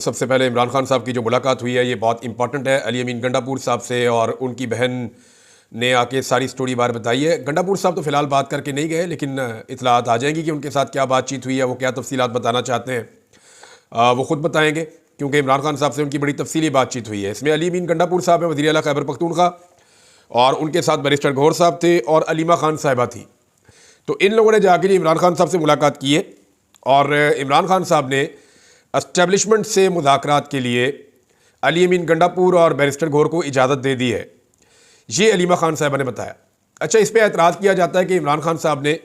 सबसे पहले इमरान खान साहब की जो मुलाकात हुई है ये बहुत इंपॉर्टेंट है अली अमीन गंडापुर साहब से, और उनकी बहन ने आके सारी स्टोरी बार बताई है। गंडापुर साहब तो फिलहाल बात करके नहीं गए, लेकिन इतलात आ जाएंगी कि उनके साथ क्या बातचीत हुई है, वो क्या तफसीलात बताना चाहते हैं, वो खुद बताएंगे, क्योंकि इमरान खान साहब से उनकी बड़ी तफसीली बातचीत हुई है। इसमें अली अमीन गंडापुर साहब है, वज़ीर आला खैबर पख्तूनख्वा, और उनके साथ बैरिस्टर गौहर साहब थे और अलीमा खान साहिबा थी। तो इन लोगों ने जाके इमरान खान साहब से मुलाकात की है, और इमरान खान साहब ने एस्टेब्लिशमेंट से मुज़ाकरात के लिए अली अमीन गंडापुर और बैरिस्टर गौहर को इजाज़त दे दी है, ये अलीमा खान साहिबा ने बताया। अच्छा, इस पर एतराज़ किया जाता है कि इमरान खान साहब ने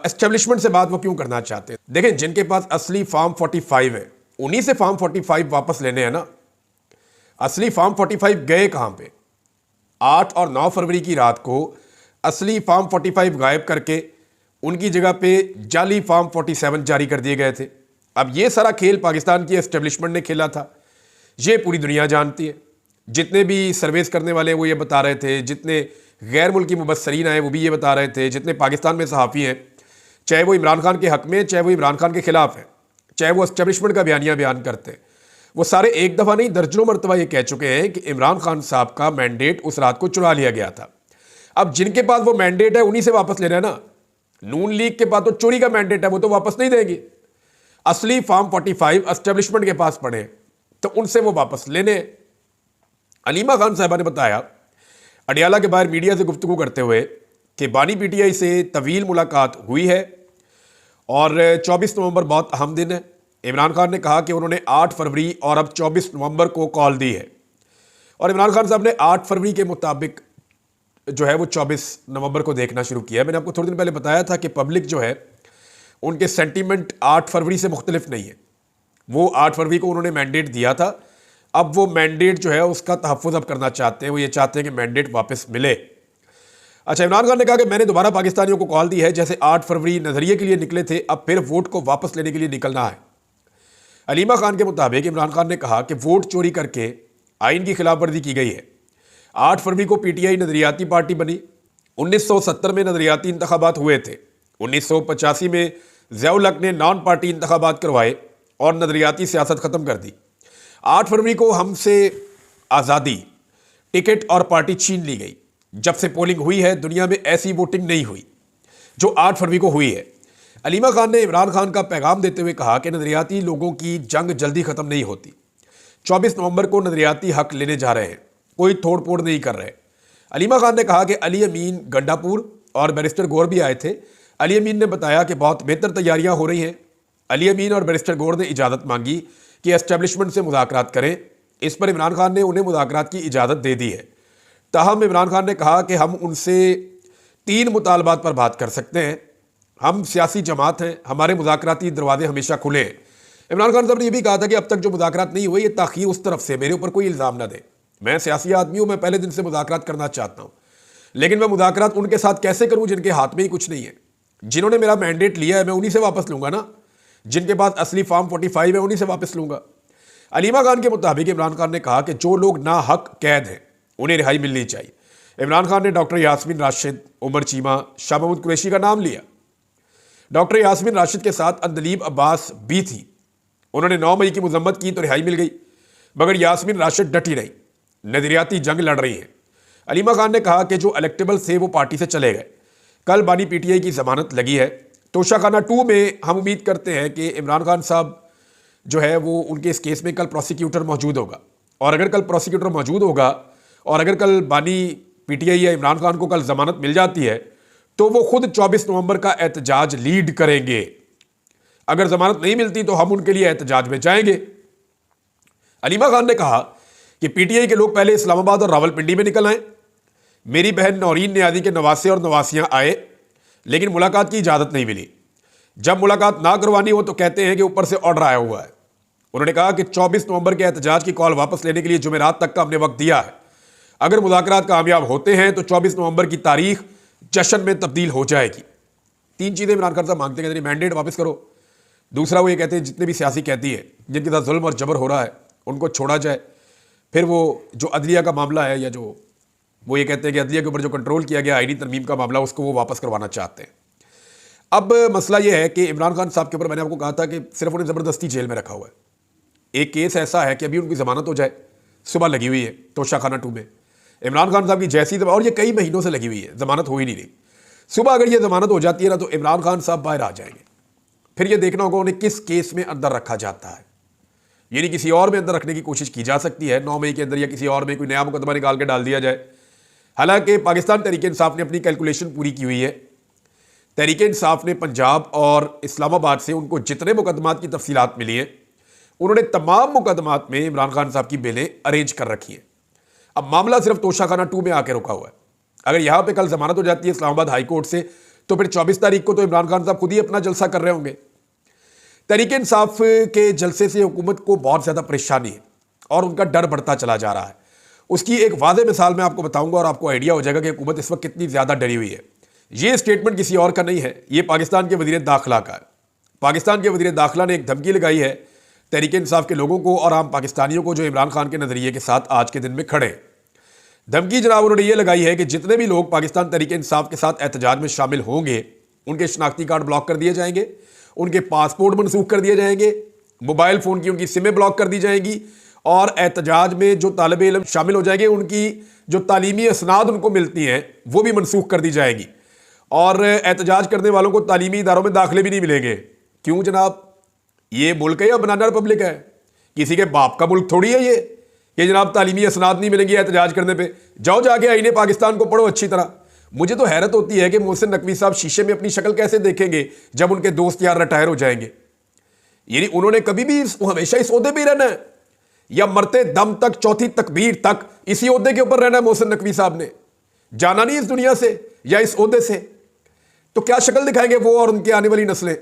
एस्टेब्लिशमेंट से बात वो क्यों करना चाहते हैं। देखें, जिनके पास असली फार्म 45 है उन्हीं से फार्म 45 वापस लेने हैं ना। असली फार्म 45 गए कहाँ पे? 8 और 9 फरवरी की रात को असली फार्म 45 गायब करके उनकी जगह पे जाली फार्म 47 जारी कर दिए गए थे। अब ये सारा खेल पाकिस्तान की एस्टेब्लिशमेंट ने खेला था, ये पूरी दुनिया जानती है। जितने भी सर्वेस करने वाले वो ये बता रहे थे, जितने गैर मुल्की मुबस्सरीन आए वो भी ये बता रहे थे, जितने पाकिस्तान में सहाफ़ी हैं, चाहे वो इमरान खान के हक़ में, चाहे वो इमरान खान के ख़िलाफ़ हैं, चाहे वो एस्टेब्लिशमेंट का बयानिया बयान करते हैं, वो सारे एक दफ़ा नहीं दर्जनों मरतबा ये कह चुके हैं कि इमरान खान साहब का मैंडेट उस रात को चुरा लिया गया था। अब जिनके पास वो मैंडेट है उन्हीं से वापस लेना है ना। नून लीग के पास तो चोरी का मैंडेट है, वो तो वापस नहीं देंगे। असली फार्म 45 एस्टेब्लिशमेंट के पास पड़े तो उनसे वो वापस लेने। अलीमा खान साहिबा ने बताया अडियाला के बाहर मीडिया से गुफ्तगू करते हुए कि बानी पीटीआई से तवील मुलाकात हुई है और 24 नवंबर बहुत अहम दिन है। इमरान खान ने कहा कि उन्होंने 8 फरवरी और अब 24 नवंबर को कॉल दी है, और इमरान खान साहब ने 8 फरवरी के मुताबिक जो है वो 24 नवंबर को देखना शुरू किया। मैंने आपको थोड़े दिन पहले बताया था कि पब्लिक जो है उनके सेंटीमेंट 8 फरवरी से मुख्तलिफ नहीं है। वो 8 फरवरी को उन्होंने मैंडेट दिया था, अब वो मैंडेट जो है उसका तहफ़्फ़ुज़ अब करना चाहते हैं। वो ये चाहते हैं कि मैंडेट वापस मिले। अच्छा, इमरान खान ने कहा कि मैंने दोबारा पाकिस्तानियों को कॉल दी है, जैसे 8 फरवरी नज़रिए के लिए निकले थे, अब फिर वोट को वापस लेने के लिए निकलना है। अलीमा खान के मुताबिक इमरान खान ने कहा कि वोट चोरी करके आइन की खिलाफ वर्जी की गई है। 8 फरवरी को पीटीआई नज़रियाती पार्टी बनी। 1970 में नज़रियाती इंतखाबात हुए थे। 1985 में ज़ियाउल हक़ ने नॉन पार्टी इंतखाबात करवाए और नज़रियाती सियासत ख़त्म कर दी। 8 फरवरी को हमसे आज़ादी, टिकट और पार्टी छीन ली गई। जब से पोलिंग हुई है दुनिया में ऐसी वोटिंग नहीं हुई जो 8 फरवरी को हुई है। अलीमा खान ने इमरान खान का पैगाम देते हुए कहा कि नज़रियाती लोगों की जंग जल्दी ख़त्म नहीं होती। 24 नवंबर को नज़रियाती हक लेने जा रहे हैं, कोई तोड़ फोड़ नहीं कर रहे। अलीमा खान ने कहा कि अली अमीन गंडापुर और बैरिस्टर गौहर भी आए थे। अली अमीन ने बताया कि बहुत बेहतर तैयारियां हो रही हैं। अली अमीन और बैरिस्टर गौहर ने इजाज़त मांगी कि एस्टेब्लिशमेंट से मुज़ाकरात करें। इस पर इमरान खान ने उन्हें मुज़ाकरात की इजाज़त दे दी है। ताहम इमरान खान ने कहा कि हम उनसे 3 मुतालबात पर बात कर सकते हैं। हम सियासी जमात हैं, हमारे मुज़ाकराती दरवाजे हमेशा खुले हैं। इमरान खान साहब ने यह भी कहा था कि अब तक जो मुज़ाकरात नहीं हुए ये ताख़ीर उस तरफ से, मेरे ऊपर कोई इल्ज़ाम ना दे। मैं सियासी आदमी हूँ, मैं पहले दिन से मुज़ाकरात करना चाहता हूँ, लेकिन मैं मुज़ाकरात उनके साथ कैसे करूँ जिनके हाथ में ही कुछ नहीं है। जिन्होंने मेरा मैंडेट लिया है मैं उन्हीं से वापस लूँगा ना। जिनके पास असली फार्म 45 है उन्हीं से वापस लूँगा। अलीमा खान के मुताबिक इमरान खान ने कहा कि जो लोग ना हक कैद हैं उन्हें रिहाई मिलनी चाहिए। इमरान खान ने डॉक्टर यास्मीन राशिद, उमर चीमा, शाह महमूद कुरैशी का नाम लिया। डॉक्टर यास्मीन राशिद के साथ अंदलीब अब्बास भी थी। उन्होंने 9 मई की मजम्मत की तो रिहाई मिल गई, मगर यास्मीन राशिद डटी रही, नजरियाती जंग लड़ रही हैं। अलीमा खान ने कहा कि जो इलेक्टेबल थे वो पार्टी से चले गए। कल बानी पीटीआई की जमानत लगी है। तोशाखाना 2 में हम उम्मीद करते हैं कि इमरान खान साहब जो है वो उनके इस केस में कल प्रोसिक्यूटर मौजूद होगा, और अगर कल प्रोसिक्यूटर मौजूद होगा और अगर कल बानी पीटीआई या इमरान खान को कल जमानत मिल जाती है तो वो खुद 24 नवंबर का एहतजाज लीड करेंगे। अगर जमानत नहीं मिलती तो हम उनके लिए एहतजाज में जाएंगे। अलीमा खान ने कहा कि पीटीआई के लोग पहले इस्लामाबाद और रावलपिंडी में निकल आए। मेरी बहन नौरीन नियाज़ी के नवासे और नवासियां आए, लेकिन मुलाकात की इजाज़त नहीं मिली। जब मुलाकात ना करवानी हो तो कहते हैं कि ऊपर से ऑर्डर आया हुआ है। उन्होंने कहा कि 24 नवंबर के एहतजाज की कॉल वापस लेने के लिए जुमेरात तक का हमने वक्त दिया है। अगर मुज़ाकरात कामयाब होते हैं तो 24 नवंबर की तारीख जश्न में तब्दील हो जाएगी। 3 चीज़ें इमरान खान साहब मांगते हैं। मैंडेट वापस करो। दूसरा, वो ये कहते हैं जितने भी सियासी कैदी हैं जिनके साथ जुल्म और जबर हो रहा है उनको छोड़ा जाए। फिर वो जो अदलिया का मामला है, या जो वो ये कहते हैं कि अदलिया के ऊपर जो कंट्रोल किया गया आईनी तरमीम का मामला, उसको वो वापस करवाना चाहते हैं। अब मसला ये है कि इमरान खान साहब के ऊपर मैंने आपको कहा था कि सिर्फ उन्हें ज़बरदस्ती जेल में रखा हुआ है। एक केस ऐसा है कि अभी उनकी जमानत हो जाए, सुबह लगी हुई है तोशाखाना 2 में इमरान खान साहब की जैसी और ये कई महीनों से लगी हुई है, जमानत हो ही नहीं रही। सुबह अगर ये जमानत हो जाती है ना तो इमरान खान साहब बाहर आ जाएंगे। फिर ये देखना होगा उन्हें किस केस में अंदर रखा जाता है, यानी किसी और में अंदर रखने की कोशिश की जा सकती है 9 मई के अंदर, या किसी और में कोई नया मुकदमा निकाल के डाल दिया जाए। हालांकि पाकिस्तान तहरीक इंसाफ ने अपनी कैलकुलेशन पूरी की हुई है। तहरीक इंसाफ ने पंजाब और इस्लामाबाद से उनको जितने मुकदमात की तफसीलात मिली हैं, उन्होंने तमाम मुकदमात में इमरान खान साहब की बेलें अरेंज कर रखी हैं। अब मामला सिर्फ तोशाखाना 2 में आके रुका हुआ है। अगर यहां पे कल जमानत हो जाती है इस्लामाबाद हाई कोर्ट से, तो फिर 24 तारीख को तो इमरान खान साहब खुद ही अपना जलसा कर रहे होंगे। तहरीक इंसाफ के जलसे से हुकूमत को बहुत ज्यादा परेशानी है और उनका डर बढ़ता चला जा रहा है। उसकी एक वाज़ेह मिसाल मैं आपको बताऊंगा और आपको आइडिया हो जाएगा कि हुकूमत इस वक्त कितनी ज्यादा डरी हुई है। ये स्टेटमेंट किसी और का नहीं है, ये पाकिस्तान के वजीर दाखिला का है। पाकिस्तान के वजीर दाखिला ने एक धमकी लगाई है तहरीक इंसाफ के लोगों को और आम पाकिस्तानियों को जो इमरान खान के नजरिए के साथ आज के दिन में खड़े। धमकी जनाब उन्होंने ये लगाई है कि जितने भी लोग पाकिस्तान तहरीक इंसाफ के साथ एहतजाज में शामिल होंगे, उनके शनाख्ती कार्ड ब्लॉक कर दिए जाएंगे, उनके पासपोर्ट मनसूख कर दिए जाएंगे, मोबाइल फोन की उनकी सिमें ब्लॉक कर दी जाएंगी, और एहतजाज में जो तालिब इल्म शामिल हो जाएंगे उनकी जो तालीमी असनाद उनको मिलती हैं वो भी मनसूख कर दी जाएगी, और एहतजाज करने वालों को तालीमी इदारों में दाखिले भी नहीं मिलेंगे। क्यों जनाब, ये मुल्क है या बनाना रिपब्लिक है? किसी के बाप का मुल्क थोड़ी है ये जनाब तालीमी असनाद नहीं मिलेंगे एहतजाज करने पे। जाओ जाके आईने पाकिस्तान को पढ़ो अच्छी तरह। मुझे तो हैरत होती है कि मोहसिन नकवी साहब शीशे में अपनी शक्ल कैसे देखेंगे जब उनके दोस्त यार रिटायर हो जाएंगे। यानी उन्होंने कभी भी हमेशा इस ओहदे पे ही रहना है, या मरते दम तक चौथी तकबीर तक इसी ओहदे के ऊपर रहना है? मोहसिन नकवी साहब ने जाना नहीं इस दुनिया से या इस ओहदे से, तो क्या शक्ल दिखाएंगे वो और उनकी आने वाली नस्लें?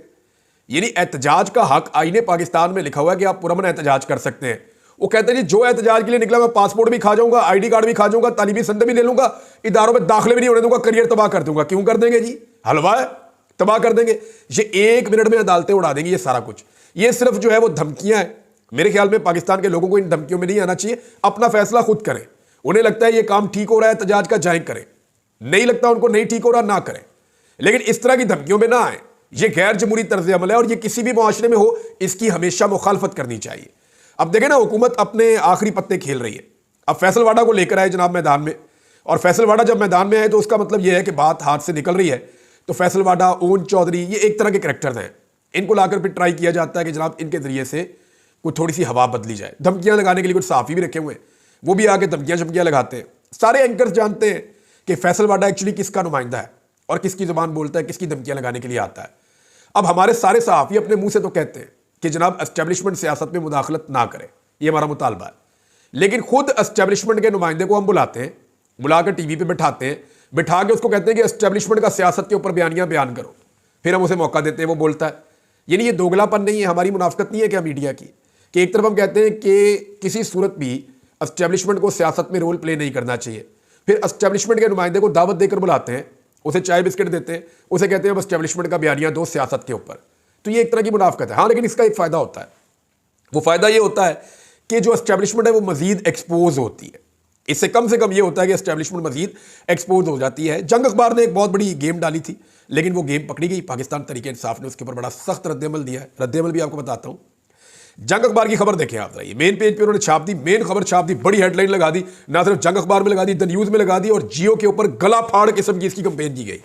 यानी एहतजाज का हक आईने पाकिस्तान में लिखा हुआ है कि आप पुरअमन एहतजाज कर सकते हैं। वो कहते हैं जी जो एहतजाज के लिए निकला मैं पासपोर्ट भी खा जाऊंगा, आईडी कार्ड भी खा जाऊंगा, तालीमी संदे भी ले लूंगा, इदारों में दाखिले भी नहीं होने दूंगा, करियर तबाह कर दूंगा। क्यों कर देंगे जी? हलवा है, तबाह कर देंगे। ये 1 मिनट में अदालतें उड़ा देंगी ये सारा कुछ। ये सिर्फ जो है वो धमकियां हैं। मेरे ख्याल में पाकिस्तान के लोगों को इन धमकियों में नहीं आना चाहिए, अपना फैसला खुद करें। उन्हें लगता है ये काम ठीक हो रहा है एहतजाज का, जाए करें, नहीं लगता उनको नहीं ठीक हो रहा ना करें, लेकिन इस तरह की धमकियों में ना आए। ये गैर जमहूरी तर्ज अमल है और ये किसी भी मुआशरे में हो इसकी हमेशा मुखालफत करनी चाहिए। अब देखें ना, हुकूमत अपने आखिरी पत्ते खेल रही है। अब फैसल वाडा को लेकर आए जनाब मैदान में, और फैसल वाडा जब मैदान में आए तो उसका मतलब यह है कि बात हाथ से निकल रही है। तो फैसल वाडा, ओन चौधरी, ये एक तरह के कैरेक्टर्स हैं। इनको लाकर फिर ट्राई किया जाता है कि जनाब इनके जरिए से कोई थोड़ी सी हवा बदली जाए। धमकियां लगाने के लिए कुछ सहाफ़ी भी रखे हुए हैं, वो भी आके धमकियां लगाते हैं। सारे एंकर्स जानते हैं कि फैसल वाडा एक्चुअली किसका नुमाइंदा है और किसकी जुबान बोलता है, किसकी धमकियां लगाने के लिए आता है। अब हमारे सारे सहाफ़ी अपने मुंह से तो कहते हैं कि जनाब एस्टेब्लिशमेंट सियासत में मुदाखलत ना करे, ये हमारा मुतालबा है, लेकिन खुद एस्टेब्लिशमेंट के नुमाइंदे को हम बुलाते हैं, बुलाकर टीवी पे बैठाते हैं, बिठा के उसको कहते हैं कि एस्टेब्लिशमेंट का सियासत के ऊपर बयान करो, फिर हम उसे मौका देते हैं, वो बोलता है। यानी ये दोगलापन नहीं है, हमारी मुनाफकत नहीं है क्या मीडिया की, कि एक तरफ हम कहते हैं कि किसी सूरत भी एस्टेब्लिशमेंट को सियासत में रोल प्ले नहीं करना चाहिए, फिर एस्टेब्लिशमेंट के नुमाइंदे को दावत देकर बुलाते हैं, उसे चाय बिस्किट देते हैं, उसे कहते हैं अब एस्टेब्लिशमेंट का बयानिया दो सियासत के ऊपर। तो ये एक तरह की मुनाफकत है। हाँ, लेकिन इसका एक फ़ायदा होता है, वो फ़ायदा ये होता है कि जो एस्टेब्लिशमेंट है वो मजीद एक्सपोज होती है। इससे कम से कम ये होता है कि एस्टेब्लिशमेंट मजीद एक्सपोज हो जाती है। जंग अखबार ने एक बहुत बड़ी गेम डाली थी, लेकिन वो गेम पकड़ी गई। पाकिस्तान तहरीक इंसाफ ने उसके ऊपर बड़ा सख्त रद्दअमल दिया है। रद्दअमल भी आपको बताता हूँ। जंग अखबार की खबर देखें आप, रही मेन पेज पे उन्होंने छाप दी, मेन खबर छाप दी, बड़ी हेडलाइन लगा दी, ना सिर्फ जंग अखबार में लगा दी, द न्यूज़ में लगा दी, और जियो के ऊपर गला फाड़ किस्म की इसकी कंपेन की गई।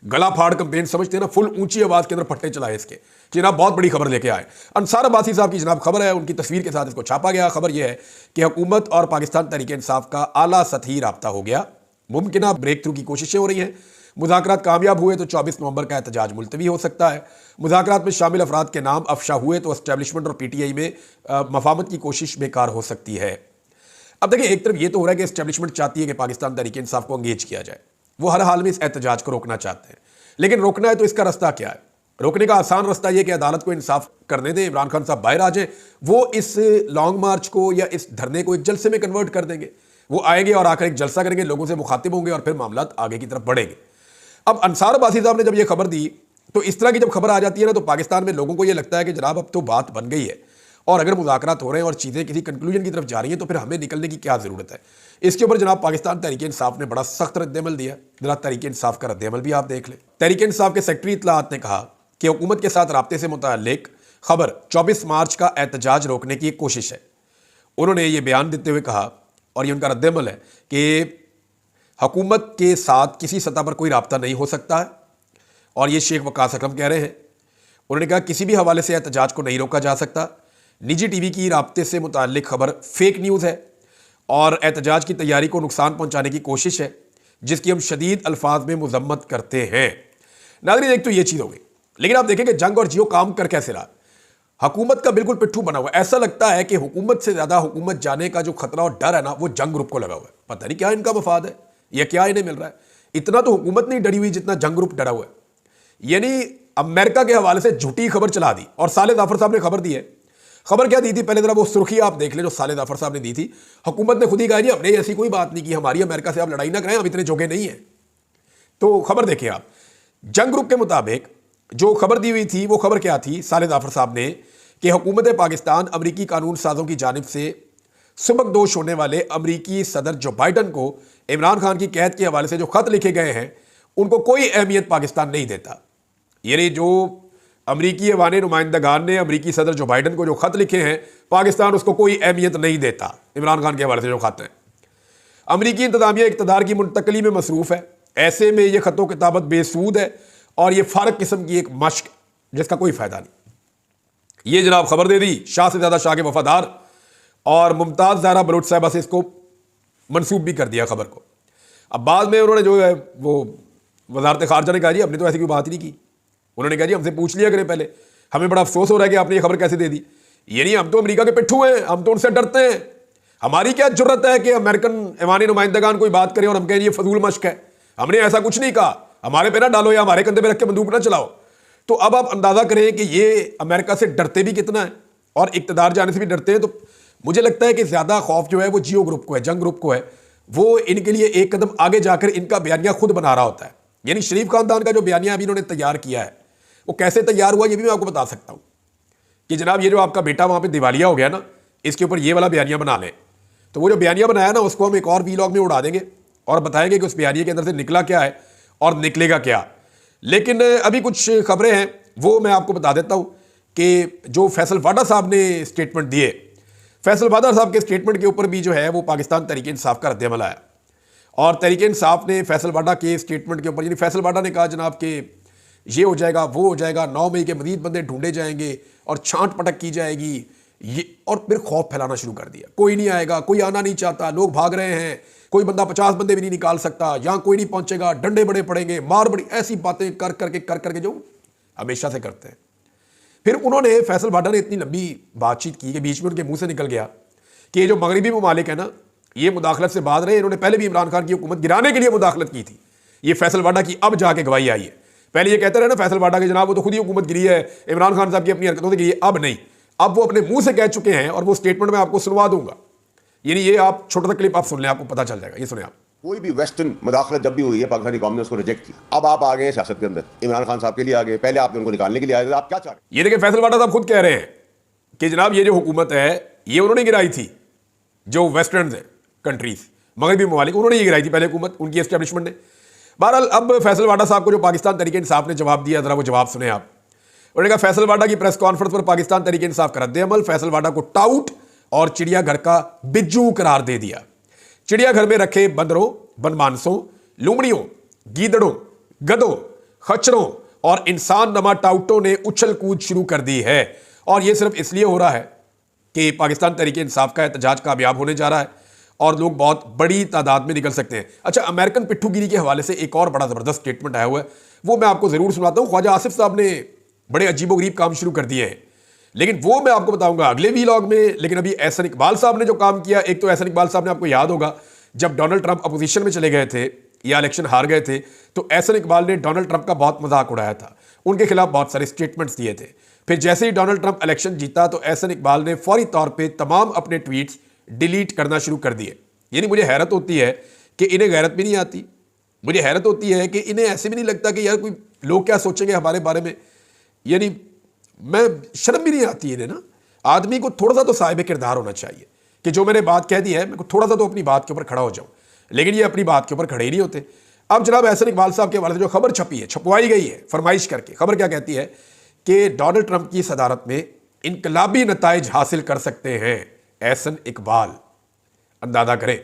गला फाड़ कंपेन समझते हैं ना, फुल ऊंची आवाज के अंदर फट्टे चलाए इसके। जनाब बहुत बड़ी खबर लेके आए, अंसार अब्बासी साहब की जनाब खबर है, उनकी तस्वीर के साथ इसको छापा गया। खबर यह है कि हुकूमत और पाकिस्तान तहरीक इंसाफ का आला सतही राब्ता हो गया, मुमकिन ब्रेक थ्रू की कोशिशें हो रही हैं। मुज़ाकरात कामयाब हुए तो 24 नवंबर का एहतजाज मुलतवी हो सकता है। मुज़ाकरात में शामिल अफराद के नाम अफशा हुए तो एस्टेब्लिशमेंट और PTI में मफाहमत की कोशिश बेकार हो सकती है। अब देखिए, एक तरफ ये तो हो रहा है कि एस्टेब्लिशमेंट चाहती है कि पाकिस्तान तहरीक इंसाफ को एंगेज किया जाए, वो हर हाल में इस एहतजाज को रोकना चाहते हैं, लेकिन रोकना है तो इसका रास्ता क्या है? रोकने का आसान रास्ता यह कि अदालत को इंसाफ करने दें, इमरान खान साहब बाहर आ जाए, वो इस लॉन्ग मार्च को या इस धरने को एक जलसे में कन्वर्ट कर देंगे। वो आएंगे और आकर एक जलसा करेंगे, लोगों से मुखातिब होंगे और फिर मामला आगे की तरफ बढ़ेंगे। अब अंसार अब्बासी साहब ने जब यह खबर दी, तो इस तरह की जब खबर आ जाती है ना, तो पाकिस्तान में लोगों को यह लगता है कि जनाब अब तो बात बन गई है, और अगर मुज़ाकरात हो रहे हैं और चीज़ें किसी कंक्लूजन की तरफ जा रही हैं तो फिर हमें निकलने की क्या ज़रूरत है। इसके ऊपर जनाब पाकिस्तान तहरीक इंसाफ ने बड़ा सख्त रद्दअमल दिया। जरा तहरीक इंसाफ का रद्दअमल भी आप देख लें। तहरीक इंसाफ के सेक्रेटरी इत्तलाआत ने कहा कि हुकूमत के साथ राब्ते से मुतअल्लिक खबर 24 मार्च का एहतजाज रोकने की एक कोशिश है। उन्होंने ये बयान देते हुए कहा, और ये उनका रद्दमल है, कि हुकूमत के साथ किसी सतह पर कोई राब्ता नहीं हो सकता है। और ये शेख वकास अकरम कह रहे हैं। उन्होंने कहा किसी भी हवाले से एहतजाज को नहीं रोका जा सकता। निजी टीवी की राब्ते से मुताल्लिक खबर फेक न्यूज़ है और एहतजाज की तैयारी को नुकसान पहुंचाने की कोशिश है, जिसकी हम शदीद अल्फाज में मजम्मत करते हैं। नाज़रीन, एक तो ये चीज़ हो गई, लेकिन आप देखें कि जंग और जियो काम कर कैसे रहा। हुकूमत का बिल्कुल पिट्ठू बना हुआ है। ऐसा लगता है कि हुकूमत से ज़्यादा हुकूमत जाने का जो खतरा और डर है ना, वो जंग ग्रुप को लगा हुआ है। पता नहीं क्या इनका मफाद है या क्या इन्हें मिल रहा है। इतना तो हुकूमत नहीं डरी हुई जितना जंग ग्रुप डरा हुआ है। यानी अमेरिका के हवाले से झूठी खबर चला दी। और साले जाफर साहब ने खबर दी है। खबर क्या दी थी, पहले जरा वो सुर्खी आप देख लें जो साले जाफर साहब ने दी थी। हुकूमत ने खुद ही कहा जी हमने ऐसी कोई बात नहीं की, हमारी अमेरिका से आप लड़ाई ना करें, हम इतने जोगे नहीं हैं। तो खबर देखिए आप, जंग ग्रुप के मुताबिक जो खबर दी हुई थी वो खबर क्या थी साले जाफर साहब ने, कि हुकूमत पाकिस्तान अमरीकी कानून साजों की जानिब से सुबकदोश होने वाले अमरीकी सदर जो बाइडन को इमरान खान की कैद के हवाले से जो खत लिखे गए हैं उनको कोई अहमियत पाकिस्तान नहीं देता। यानी जो अमरीकी अवाने नुमाइंदगान ने अमरीकी सदर जो बाइडन को जो खत लिखे हैं, पाकिस्तान उसको कोई अहमियत नहीं देता। इमरान खान के हवाले से जो खत हैं, अमरीकी इंतजामिया इक़्तिदार की मुंतकली में मसरूफ़ है। ऐसे में यह खतों किताबत बेसूद है और यह फ़ारग किस्म की एक मश्क जिसका कोई फ़ायदा नहीं। ये जनाब खबर दे दी शाह से ज़्यादा शाह के वफादार, और मुमताज़ ज़हरा बलोच साहबा से इसको मनसूब भी कर दिया खबर को। अब बाद में उन्होंने जो है वो वज़ारत ख़ारजा ने कहा जी हमने तो ऐसी कोई बात ही नहीं की। उन्होंने कहा जी हमसे पूछ लिया करें पहले, हमें बड़ा अफसोस हो रहा है कि आपने ये खबर कैसे दे दी। ये नहीं, हम तो अमेरिका के पिट्ठू हैं, हम तो उनसे डरते हैं। हमारी क्या जुर्रत है कि अमेरिकन ऐवानी नुमाइंदगान कोई बात करें और हम कहें ये फजूल मश्क है। हमने ऐसा कुछ नहीं कहा, हमारे पे ना डालो या हमारे कंधे पे रख के बंदूक ना चलाओ। तो अब आप अंदाज़ा करें कि ये अमेरिका से डरते भी कितना है और इक़्तिदार जाने से भी डरते हैं। तो मुझे लगता है कि ज़्यादा खौफ जो है वो जियो ग्रुप को है, जंग ग्रुप को है। वो इनके लिए एक कदम आगे जाकर इनका बयानिया खुद बना रहा होता है। यानी शरीफ खानदान का जो बयानिया अभी इन्होंने तैयार किया है वो कैसे तैयार हुआ ये भी मैं आपको बता सकता हूँ कि जनाब ये जो आपका बेटा वहाँ पे दिवालिया हो गया ना, इसके ऊपर ये वाला बयानिया बना लें। तो वो जो बयानिया बनाया ना उसको हम एक और वीलॉग में उड़ा देंगे और बताएंगे कि उस बयानिया के अंदर से निकला क्या है और निकलेगा क्या। लेकिन अभी कुछ खबरें हैं वो मैं आपको बता देता हूँ कि जो फैसल वाडा साहब ने स्टेटमेंट दिए, फैसल वाडा साहब के स्टेटमेंट के ऊपर भी जो है वो पाकिस्तान तहरीक इंसाफ का रद्द-ए-अमल आया। और तहरीक इंसाफ ने फैसल वाडा के स्टेटमेंट के ऊपर, यानी फैसल वाडा ने कहा जनाब कि ये हो जाएगा वो हो जाएगा, 9 मई के मजीद बंदे ढूंढे जाएंगे और छांट पटक की जाएगी, ये, और फिर खौफ फैलाना शुरू कर दिया। कोई नहीं आएगा, कोई आना नहीं चाहता, लोग भाग रहे हैं, कोई बंदा 50 बंदे भी नहीं निकाल सकता, यहाँ कोई नहीं पहुंचेगा, डंडे बड़े पड़ेंगे, मार बड़ी, ऐसी बातें कर करके जो हमेशा से करते हैं। फिर उन्होंने फैसल वाडा ने इतनी लंबी बातचीत की कि बीच में उनके मुंह से निकल गया कि ये जो मगरबी ममालिक है ना, ये मुदाखलत से बाज रहे। इन्होंने पहले भी इमरान खान की हुकूमत गिराने के लिए मुदाखलत की थी। ये फैसल वाडा की अब जाके गवाही आई है। पहले ये कहते रहे ना फैसल वाडा के जनाब वो तो खुद ही हुकूमत गिरी है, इमरान खान साहब की अपनी हरकतों से गिरी है। अब नहीं, अब वो अपने मुंह से कह चुके हैं और वो स्टेटमेंट में आपको सुनवा दूंगा। यानी ये आप छोटा सा क्लिप आप सुन लें, आपको पता चल जाएगा। ये सुने आप। कोई भी वेस्टर्न मुदाखलत जब भी हुई है पाकिस्तानी कौम ने उसको रिजेक्ट किया। अब आप आ गए सियासत के अंदर, इमरान खान साहब के लिए आ गए, पहले आपने उनको निकालने के लिए आए थे, आप क्या चाह रहे हैं? ये देखिए फैसल वाडा साहब खुद कह रहे हैं कि जनाब ये जो हुकूमत है ये उन्होंने गिराई थी, जो वेस्टर्न कंट्रीज मगरबी ममालिक, उन्होंने ये गिराई थी पहले हुकूमत, उनकी एस्टेब्लिशमेंट ने। बहरहाल अब फैसल वाडा साहब को जो पाकिस्तान तहरीक इंसाफ ने जवाब दिया, जरा वो जवाब सुने आप। उन्होंने कहा फैसल वाडा की प्रेस कॉन्फ्रेंस पर पाकिस्तान तहरीक इंसाफ का रद्द-ए-अमल, फैसल वाडा को टाउट और चिड़ियाघर का बिज्जू करार दे दिया। चिड़ियाघर में रखे बंदरों, बनमानसों, लुमड़ियों, गीदड़ों, गधों, खच्चरों और इंसान नमा टाउटों ने उछल कूद शुरू कर दी है। और यह सिर्फ इसलिए हो रहा है कि पाकिस्तान तहरीक इंसाफ का एहतजाज कामयाब होने जा रहा है और लोग बहुत बड़ी तादाद में निकल सकते हैं। अच्छा, अमेरिकन पिट्ठूगिरी के हवाले से एक और बड़ा ज़बरदस्त स्टेटमेंट आया हुआ है, वो मैं आपको ज़रूर सुनाता हूँ। ख्वाजा आसिफ साहब ने बड़े अजीबोगरीब काम शुरू कर दिए हैं, लेकिन वो मैं आपको बताऊंगा अगले वीलॉग में। लेकिन अभी एहसन इकबाल साहब ने जो काम किया, एक तो एहसन इकबाल साहब ने, आपको याद होगा जब डोनाल्ड ट्रंप अपोजिशन में चले गए थे या इलेक्शन हार गए थे, तो एहसन इकबाल ने डोनाल्ड ट्रंप का बहुत मजाक उड़ाया था, उनके खिलाफ बहुत सारे स्टेटमेंट्स दिए थे। फिर जैसे ही डोनाल्ड ट्रंप इलेक्शन जीता तो एहसन इकबाल ने फौरी तौर पर तमाम अपने ट्वीट्स डिलीट करना शुरू कर दिए। यानी मुझे हैरत होती है कि इन्हें गैरत भी नहीं आती, मुझे हैरत होती है कि इन्हें ऐसे भी नहीं लगता कि यार कोई लोग क्या सोचेंगे हमारे बारे में। यानी मैं शर्म भी नहीं आती इन्हें ना। आदमी को थोड़ा सा तो साहिब किरदार होना चाहिए कि जो मैंने बात कह दी है, मैं को थोड़ा सा तो अपनी बात के ऊपर खड़ा हो जाऊं, लेकिन ये अपनी बात के ऊपर खड़े ही नहीं होते। अब जनाब एहसन इकबाल साहब के हवाले से जो खबर छपी है, छपवाई गई है फरमाइश करके, खबर क्या कहती है कि डोनाल्ड ट्रंप की सदारत में इनकलाबी नताइज हासिल कर सकते हैं। एहसन इकबाल, अंदाजा करें,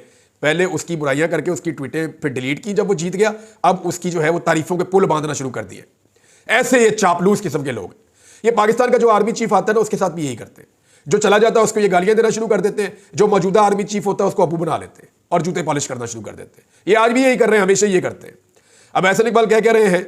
पहले उसकी बुराइयां करके उसकी ट्वीटें फिर डिलीट की जब वो जीत गया, अब उसकी जो है वो तारीफों के पुल बांधना शुरू कर दिए। ऐसे ये चापलूस किस्म के लोग, ये पाकिस्तान का जो आर्मी चीफ आता है ना उसके साथ भी यही करते हैं। जो चला जाता है उसको ये गालियां देना शुरू कर देते हैं, जो मौजूदा आर्मी चीफ होता है उसको अबू बना लेते हैं और जूते पॉलिश करना शुरू कर देते हैं। ये आज भी यही कर रहे हैं, हमेशा ये करते हैं। अब एहसन इकबाल क्या कह रहे हैं,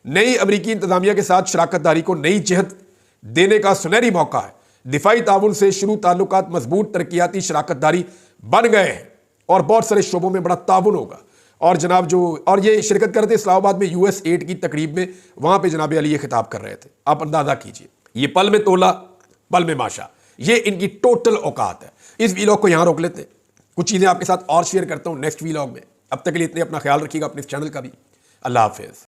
नई अमरीकी इंतजामिया के साथ शराकतदारी को नई जहत देने का सुनहरी मौका है। दिफाई ताउन से शुरू ताल्लुकात मजबूत तरक्याती शराकतदारी बन गए हैं और बहुत सारे शोबों में बड़ा ताउन होगा। और जनाब जो और ये शिरकत करते इस्लामाबाद में US एड की तकरीब में, वहां पे जनाब अली ये खिताब कर रहे थे। आप अंदाजा कीजिए, ये पल में तोला पल में माशा, ये इनकी टोटल औकात है। इस वीलॉग को यहां रोक लेते हैं, कुछ चीजें आपके साथ और शेयर करता हूं नेक्स्ट वीलॉग में। अब तक के लिए इतने, अपना ख्याल रखिएगा, अपने इस चैनल का भी। अल्लाह हाफिज।